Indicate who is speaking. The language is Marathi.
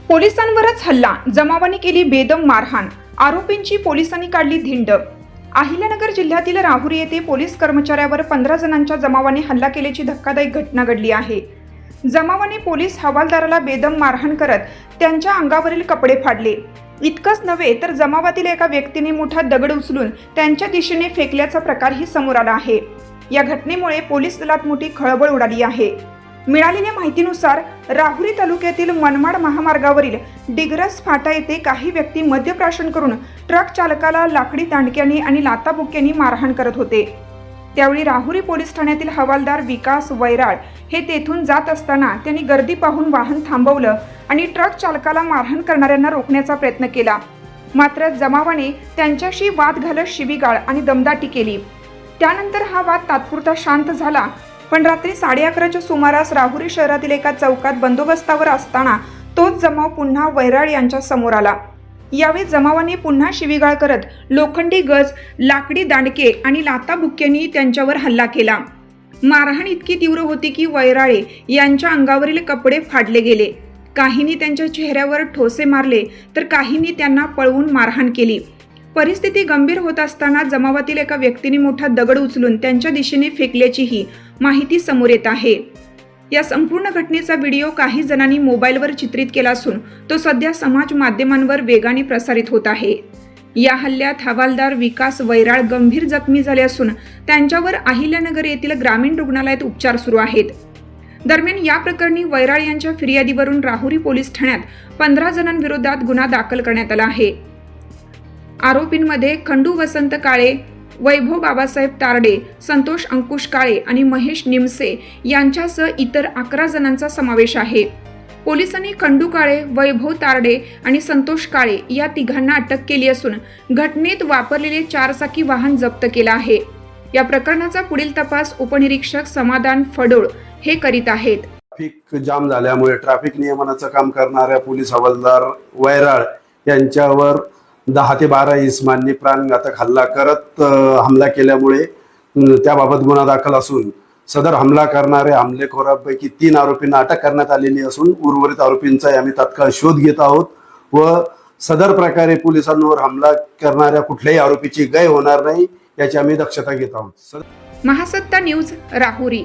Speaker 1: पोलिसांवरच हल्ला, जमावाने केली बेदम मारहाण, आरोपींची पोलिसांनी काढली धिंड। अहिल्यानगर जिल्ह्यातील राहुरी येथे पोलीस कर्मचाऱ्यावर 15 जणांच्या जमावाने हल्ला केल्याची धक्कादायक घटना घडली आहे। जमावाने पोलीस हवालदाराला बेदम मारहाण करत त्यांच्या अंगावरील कपडे फाडले। इतकंच नव्हे तर जमावातील एका व्यक्तीने मोठा दगड उचलून त्यांच्या दिशेने फेकल्याचा प्रकारही समोर आला आहे। या घटनेमुळे पोलीस दलात मोठी खळबळ उडाली आहे। मिळालेल्या माहितीनुसार राहुरी तालुक्यातील मनमाड महामार्गावरील डिग्रस फाटा येथे काही व्यक्ती मद्यप्राशन करून ट्रक चालकाला लाकडी दांडक्याने आणि लाथाबुक्क्यांनी मारहाण करत होते। त्यावेळी राहुरी पोलीस ठाण्यातील हवालदार विकास वैराळ हे तेथून जात असताना त्यांनी गर्दी पाहून वाहन थांबवलं आणि ट्रक चालकाला मारहाण करणाऱ्यांना रोखण्याचा प्रयत्न केला। मात्र जमावाने त्यांच्याशी वाद घालत शिवीगाळ आणि दमदाटी केली। त्यानंतर हा वाद तात्पुरता शांत झाला, पण रात्री 11:30च्या सुमारास राहुरी शहरातील एका चौकात बंदोबस्तावर असताना तोच जमाव पुन्हा वैराळ यांच्या समोर आला। यावेळी जमावाने पुन्हा शिवीगाळ करत लोखंडी गज, लाकडी दांडके आणि लाथाबुक्क्यांनी त्यांच्यावर हल्ला केला। मारहाण इतकी तीव्र होती की वैराळे यांच्या अंगावरील कपडे फाडले गेले। काहींनी त्यांच्या चेहऱ्यावर ठोसे मारले तर काहींनी त्यांना पळवून मारहाण केली। परिस्थिती गंभीर होत असताना जमावातील एका व्यक्तीने मोठा दगड उचलून त्यांच्या दिशेने फेकल्याचीही माहिती समोर येत आहे। या संपूर्ण घटनेचा व्हिडिओ काही जणांनी मोबाईलवर चित्रित केला असून तो सध्या समाज माध्यमांवर वेगाने प्रसारित होत आहे। या हल्ल्यात हवालदार विकास वैराळ गंभीर जखमी झाले असून त्यांच्यावर अहिल्यानगर येथील ग्रामीण रुग्णालयात उपचार सुरू आहेत। दरम्यान या प्रकरणी वैराळ यांच्या फिर्यादीवरून राहुरी पोलीस ठाण्यात 15 जणांविरोधात गुन्हा दाखल करण्यात आला आहे। आरोपींमध्ये खंडू वसंत काळे, वैभव बाबासाहेब तारडे, संतोष अंकुश काळे आणि महेश निमसे यांच्यासह इतर 11 जणांचा समावेश आहे। पोलिसांनी खंडू काळे, वैभव तारडे आणि संतोष काळे या तिघांना अटक केली असून घटनेत वापरलेले 4 चाकी वाहन जप्त केलं आहे। या प्रकरणाचा पुढील तपास उपनिरीक्षक समाधान फडोळ हे करीत आहेत।
Speaker 2: ट्रॅफिक जाम झाल्यामुळे ट्रॅफिक नियमनाचं काम करणाऱ्या पोलीस हवालदार वैराळ यांच्यावर 10 ते 12 इसमांनी प्राणघातक हल्ला करत हमला केल्यामुळे त्याबाबत गुन्हा दाखल असून सदर हमला करणाऱ्या हमलेखोरांपैकी 3 आरोपींना अटक करण्यात आलेली असून उर्वरित आरोपींचा आम्ही तत्काळ शोध घेत आहोत व सदर प्रकारे पोलिसांवर हमला करणाऱ्या कुठल्याही आरोपीची गय होणार नाही याची आम्ही दक्षता घेत आहोत।
Speaker 1: महासत्ता न्यूज राहुरी।